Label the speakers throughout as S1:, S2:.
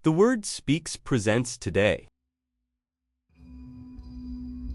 S1: The Word Speaks presents today.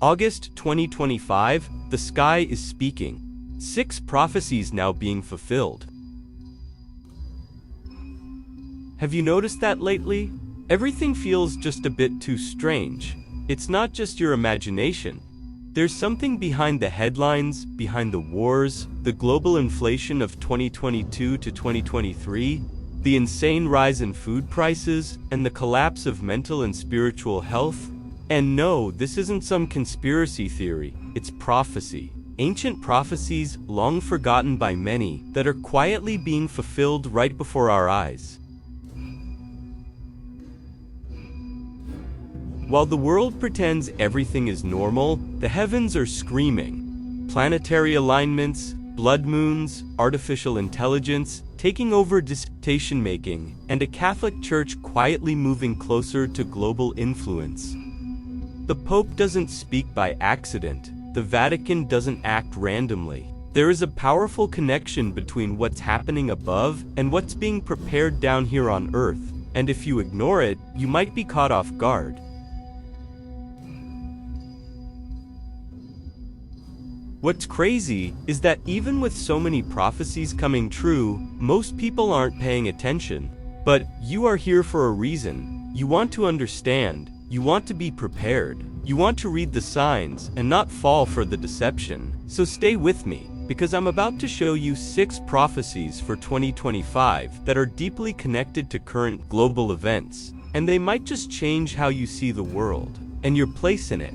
S1: August 2025, the sky is speaking. 6 prophecies now being fulfilled. Have you noticed that lately? Everything feels just a bit too strange. It's not just your imagination. There's something behind the headlines, behind the wars, the global inflation of 2022 to 2023, the insane rise in food prices, and the collapse of mental and spiritual health. And no, this isn't some conspiracy theory, it's prophecy. Ancient prophecies, long forgotten by many, that are quietly being fulfilled right before our eyes. While the world pretends everything is normal, the heavens are screaming. Planetary alignments, blood moons, artificial intelligence, taking over decision-making, and a Catholic Church quietly moving closer to global influence. The Pope doesn't speak by accident. The Vatican doesn't act randomly. There is a powerful connection between what's happening above and what's being prepared down here on Earth, and if you ignore it, you might be caught off guard. What's crazy is that even with so many prophecies coming true, most people aren't paying attention. But you are here for a reason. You want to understand. You want to be prepared. You want to read the signs and not fall for the deception. So stay with me, because I'm about to show you 6 prophecies for 2025 that are deeply connected to current global events, and they might just change how you see the world and your place in it.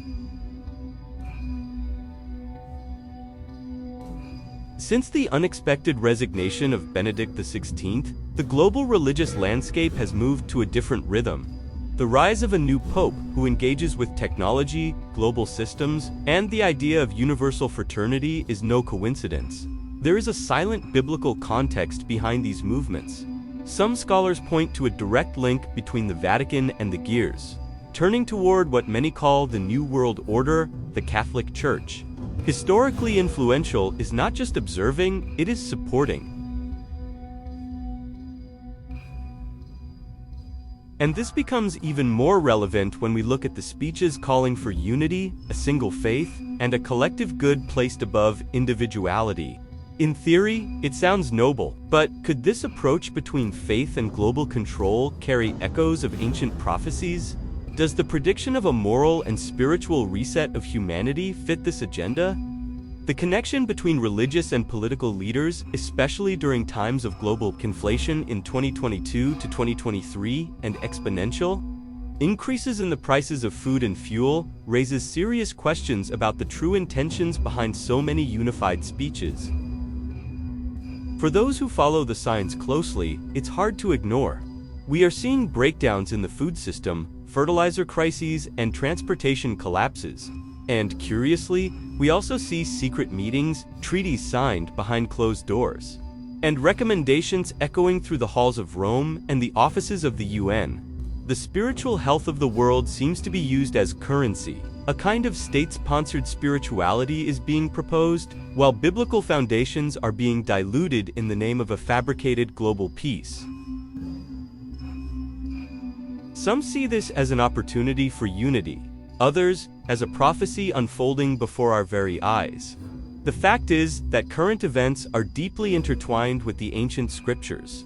S1: Since the unexpected resignation of Benedict XVI, the global religious landscape has moved to a different rhythm. The rise of a new pope who engages with technology, global systems, and the idea of universal fraternity is no coincidence. There is a silent biblical context behind these movements. Some scholars point to a direct link between the Vatican and the gears, turning toward what many call the New World Order, the Catholic Church. Historically influential is not just observing, it is supporting. And this becomes even more relevant when we look at the speeches calling for unity, a single faith, and a collective good placed above individuality. In theory, it sounds noble, but could this approach between faith and global control carry echoes of ancient prophecies? Does the prediction of a moral and spiritual reset of humanity fit this agenda? The connection between religious and political leaders, especially during times of global conflation in 2022 to 2023 and exponential increases in the prices of food and fuel, raises serious questions about the true intentions behind so many unified speeches. For those who follow the signs closely, it's hard to ignore. We are seeing breakdowns in the food system, fertilizer crises, and transportation collapses. And curiously, we also see secret meetings, treaties signed behind closed doors, and recommendations echoing through the halls of Rome and the offices of the UN. The spiritual health of the world seems to be used as currency. A kind of state-sponsored spirituality is being proposed, while biblical foundations are being diluted in the name of a fabricated global peace. Some see this as an opportunity for unity, others as a prophecy unfolding before our very eyes. The fact is that current events are deeply intertwined with the ancient scriptures.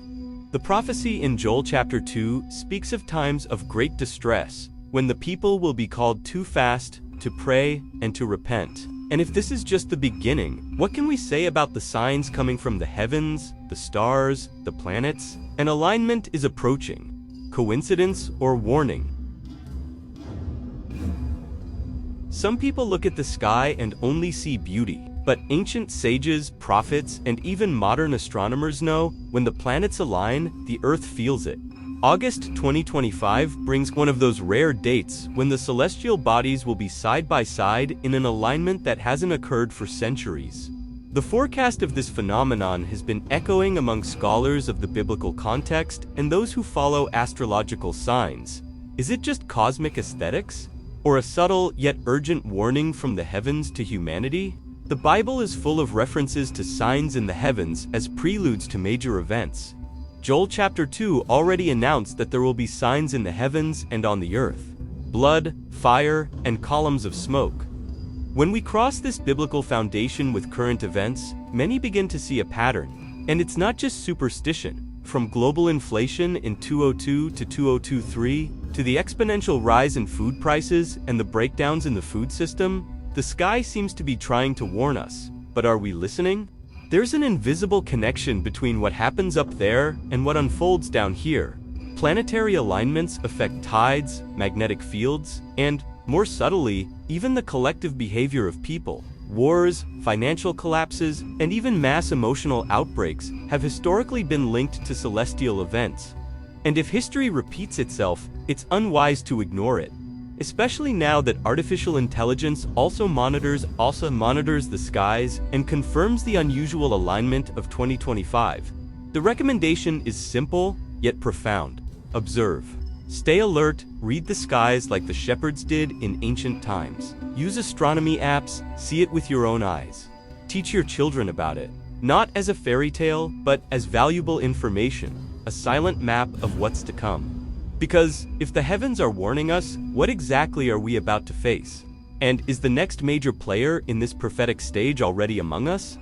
S1: The prophecy in Joel chapter 2 speaks of times of great distress, when the people will be called to fast, to pray, and to repent. And if this is just the beginning, what can we say about the signs coming from the heavens, the stars, the planets? An alignment is approaching. Coincidence or warning? Some people look at the sky and only see beauty, but ancient sages, prophets, and even modern astronomers know when the planets align, the Earth feels it. August 2025 brings one of those rare dates when the celestial bodies will be side by side in an alignment that hasn't occurred for centuries. The forecast of this phenomenon has been echoing among scholars of the biblical context and those who follow astrological signs. Is it just cosmic aesthetics? Or a subtle yet urgent warning from the heavens to humanity? The Bible is full of references to signs in the heavens as preludes to major events. Joel chapter 2 already announced that there will be signs in the heavens and on the earth: blood, fire, and columns of smoke. When we cross this biblical foundation with current events, many begin to see a pattern. And it's not just superstition. From global inflation in 2002 to 2023, to the exponential rise in food prices and the breakdowns in the food system, the sky seems to be trying to warn us. But are we listening? There's an invisible connection between what happens up there and what unfolds down here. Planetary alignments affect tides, magnetic fields, and, more subtly, even the collective behavior of people. Wars, financial collapses, and even mass emotional outbreaks have historically been linked to celestial events. And if history repeats itself, it's unwise to ignore it. Especially now that artificial intelligence also monitors the skies and confirms the unusual alignment of 2025. The recommendation is simple, yet profound. Observe. Stay alert, read the skies like the shepherds did in ancient times. Use astronomy apps, see it with your own eyes. Teach your children about it, not as a fairy tale, but as valuable information, a silent map of what's to come. Because, if the heavens are warning us, what exactly are we about to face? And is the next major player in this prophetic stage already among us?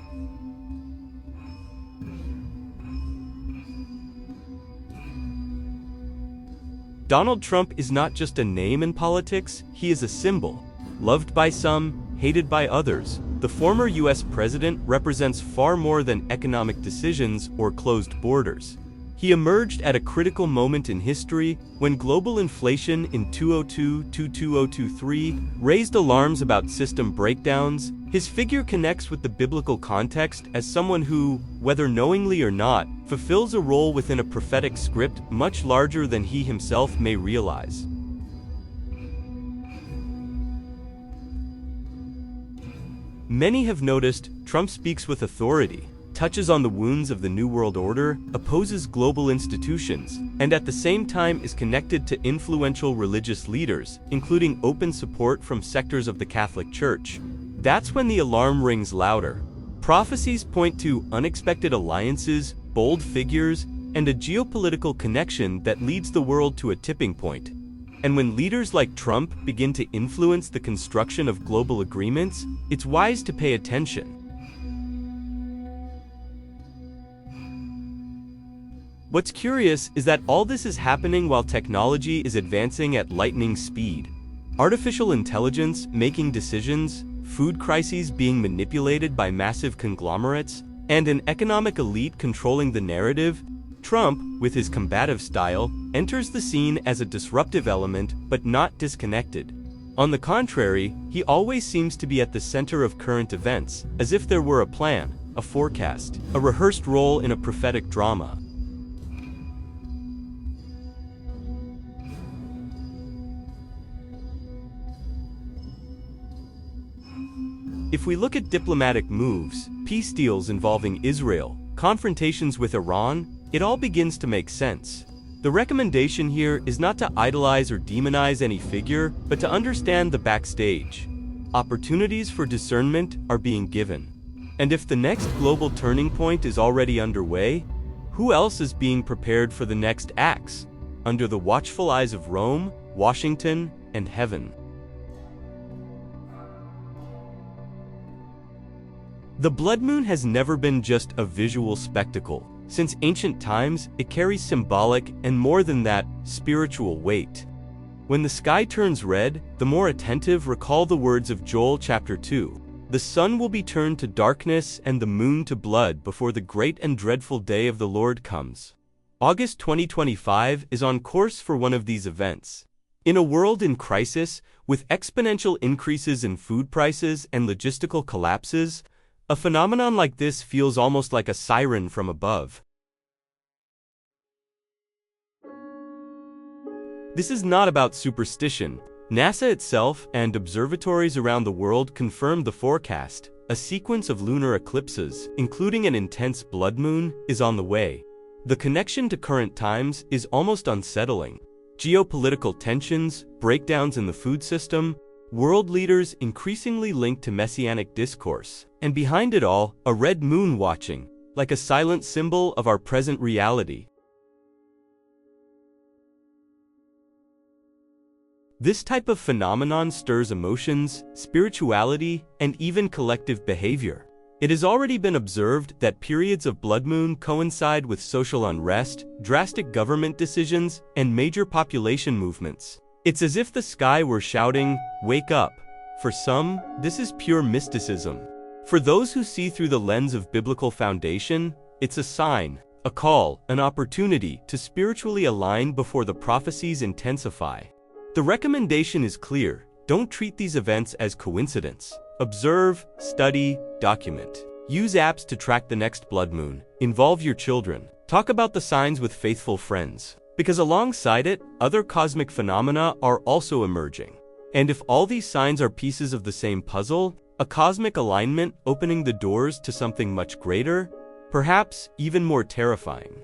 S1: Donald Trump is not just a name in politics, he is a symbol. Loved by some, hated by others, the former US president represents far more than economic decisions or closed borders. He emerged at a critical moment in history when global inflation in 2002-2023 raised alarms about system breakdowns. His figure connects with the biblical context as someone who, whether knowingly or not, fulfills a role within a prophetic script much larger than he himself may realize. Many have noticed Trump speaks with authority, touches on the wounds of the New World Order, opposes global institutions, and at the same time is connected to influential religious leaders, including open support from sectors of the Catholic Church. That's when the alarm rings louder. Prophecies point to unexpected alliances, bold figures, and a geopolitical connection that leads the world to a tipping point. And when leaders like Trump begin to influence the construction of global agreements, it's wise to pay attention. What's curious is that all this is happening while technology is advancing at lightning speed. Artificial intelligence making decisions, food crises being manipulated by massive conglomerates, and an economic elite controlling the narrative. Trump, with his combative style, enters the scene as a disruptive element but not disconnected. On the contrary, he always seems to be at the center of current events, as if there were a plan, a forecast, a rehearsed role in a prophetic drama. If we look at diplomatic moves, peace deals involving Israel, confrontations with Iran, it all begins to make sense. The recommendation here is not to idolize or demonize any figure, but to understand the backstage. Opportunities for discernment are being given. And if the next global turning point is already underway, who else is being prepared for the next acts, under the watchful eyes of Rome, Washington, and heaven? The blood moon has never been just a visual spectacle. Since ancient times, it carries symbolic and, more than that, spiritual weight. When the sky turns red, the more attentive recall the words of Joel chapter 2. The sun will be turned to darkness and the moon to blood before the great and dreadful day of the Lord comes. August 2025 is on course for one of these events. In a world in crisis, with exponential increases in food prices and logistical collapses, a phenomenon like this feels almost like a siren from above. This is not about superstition. NASA itself and observatories around the world confirm the forecast. A sequence of lunar eclipses, including an intense blood moon, is on the way. The connection to current times is almost unsettling. Geopolitical tensions, breakdowns in the food system, world leaders increasingly linked to messianic discourse, and behind it all, a red moon watching, like a silent symbol of our present reality. This type of phenomenon stirs emotions, spirituality, and even collective behavior. It has already been observed that periods of blood moon coincide with social unrest, drastic government decisions, and major population movements. It's as if the sky were shouting, "Wake up." For some, this is pure mysticism. For those who see through the lens of biblical foundation, it's a sign, a call, an opportunity to spiritually align before the prophecies intensify. The recommendation is clear: don't treat these events as coincidence. Observe, study, document. Use apps to track the next blood moon. Involve your children. Talk about the signs with faithful friends. Because alongside it, other cosmic phenomena are also emerging. And if all these signs are pieces of the same puzzle, a cosmic alignment opening the doors to something much greater, perhaps even more terrifying.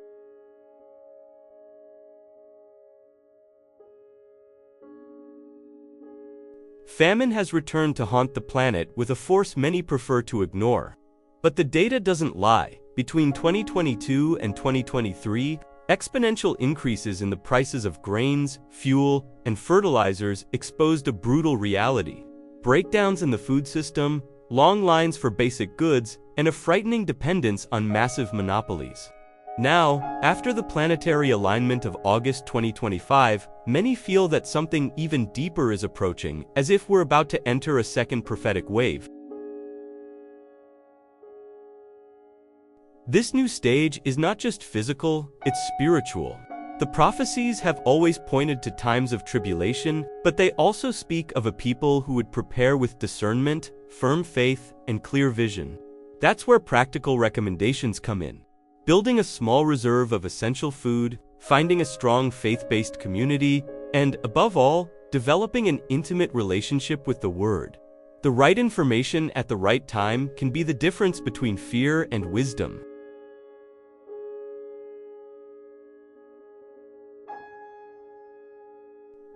S1: Famine has returned to haunt the planet with a force many prefer to ignore. But the data doesn't lie. Between 2022 and 2023, exponential increases in the prices of grains, fuel, and fertilizers exposed a brutal reality. Breakdowns in the food system, long lines for basic goods, and a frightening dependence on massive monopolies. Now, after the planetary alignment of August 2025, many feel that something even deeper is approaching, as if we're about to enter a second prophetic wave. This new stage is not just physical, it's spiritual. The prophecies have always pointed to times of tribulation, but they also speak of a people who would prepare with discernment, firm faith, and clear vision. That's where practical recommendations come in. Building a small reserve of essential food, finding a strong faith-based community, and, above all, developing an intimate relationship with the Word. The right information at the right time can be the difference between fear and wisdom.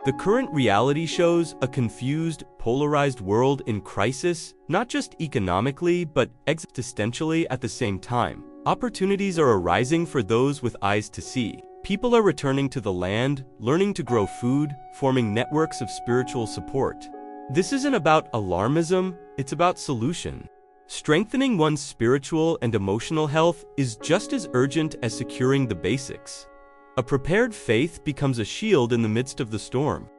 S1: The current reality shows a confused, polarized world in crisis, not just economically, but existentially at the same time. Opportunities are arising for those with eyes to see. People are returning to the land, learning to grow food, forming networks of spiritual support. This isn't about alarmism, it's about solution. Strengthening one's spiritual and emotional health is just as urgent as securing the basics. A prepared faith becomes a shield in the midst of the storm.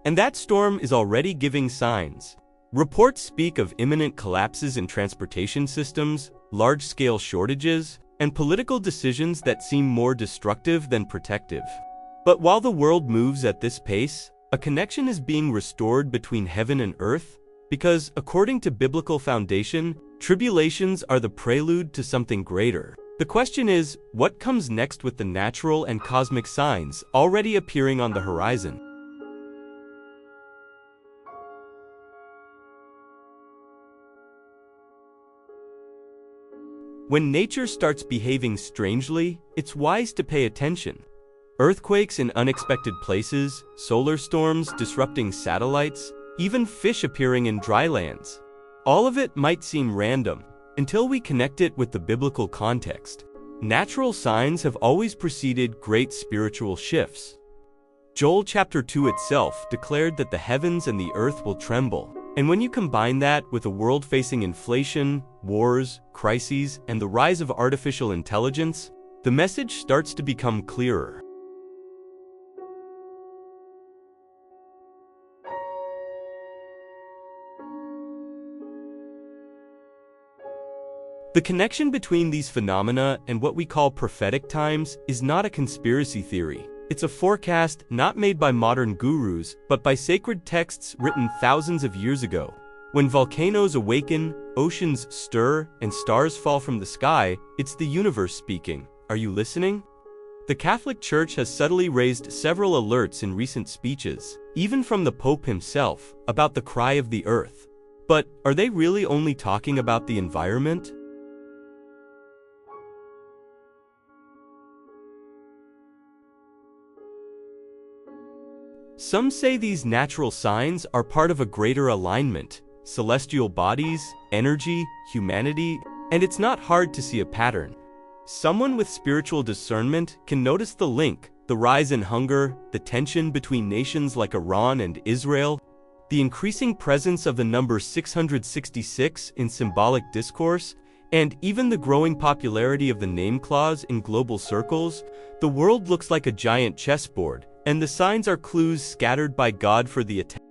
S1: And that storm is already giving signs. Reports speak of imminent collapses in transportation systems, large-scale shortages, and political decisions that seem more destructive than protective. But while the world moves at this pace, a connection is being restored between heaven and earth, because, according to biblical foundation, tribulations are the prelude to something greater. The question is, what comes next with the natural and cosmic signs already appearing on the horizon? When nature starts behaving strangely, it's wise to pay attention. Earthquakes in unexpected places, solar storms disrupting satellites, even fish appearing in dry lands. All of it might seem random, until we connect it with the biblical context. Natural signs have always preceded great spiritual shifts. Joel chapter 2 itself declared that the heavens and the earth will tremble. And when you combine that with a world facing inflation, wars, crises, and the rise of artificial intelligence, the message starts to become clearer. The connection between these phenomena and what we call prophetic times is not a conspiracy theory. It's a forecast not made by modern gurus, but by sacred texts written thousands of years ago. When volcanoes awaken, oceans stir, and stars fall from the sky, it's the universe speaking. Are you listening? The Catholic Church has subtly raised several alerts in recent speeches, even from the Pope himself, about the cry of the earth. But are they really only talking about the environment? Some say these natural signs are part of a greater alignment, celestial bodies, energy, humanity, and it's not hard to see a pattern. Someone with spiritual discernment can notice the link, the rise in hunger, the tension between nations like Iran and Israel, the increasing presence of the number 666 in symbolic discourse, and even the growing popularity of the name clause in global circles. The world looks like a giant chessboard, and the signs are clues scattered by God for the attack.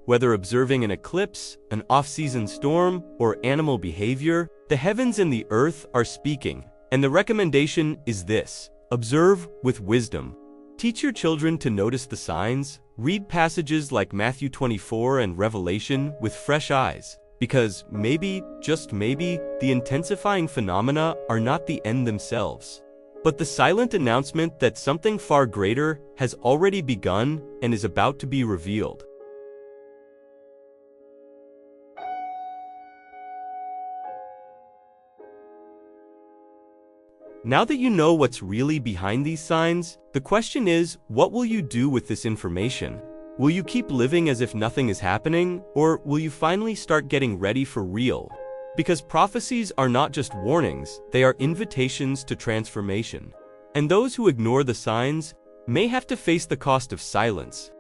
S1: Whether observing an eclipse, an off-season storm, or animal behavior, the heavens and the earth are speaking, and the recommendation is this: observe with wisdom. Teach your children to notice the signs, read passages like Matthew 24 and Revelation with fresh eyes, because maybe, just maybe, the intensifying phenomena are not the end themselves, but the silent announcement that something far greater has already begun and is about to be revealed. Now that you know what's really behind these signs, the question is, what will you do with this information? Will you keep living as if nothing is happening, or will you finally start getting ready for real? Because prophecies are not just warnings, they are invitations to transformation. And those who ignore the signs may have to face the cost of silence.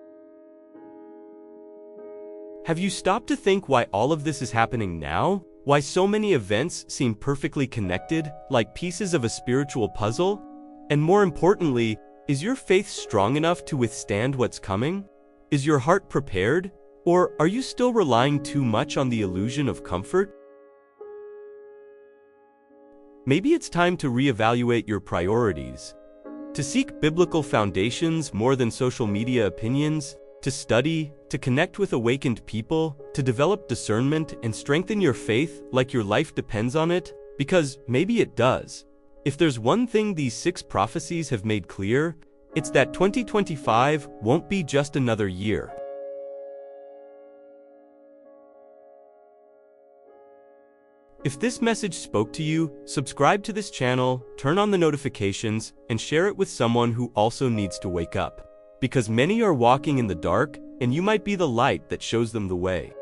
S1: Have you stopped to think why all of this is happening now? Why so many events seem perfectly connected, like pieces of a spiritual puzzle? And more importantly, is your faith strong enough to withstand what's coming? Is your heart prepared? Or are you still relying too much on the illusion of comfort? Maybe it's time to reevaluate your priorities. To seek biblical foundations more than social media opinions, to study, to connect with awakened people, to develop discernment and strengthen your faith like your life depends on it, because maybe it does. If there's one thing these 6 prophecies have made clear, it's that 2025 won't be just another year. If this message spoke to you, subscribe to this channel, turn on the notifications, and share it with someone who also needs to wake up. Because many are walking in the dark, and you might be the light that shows them the way.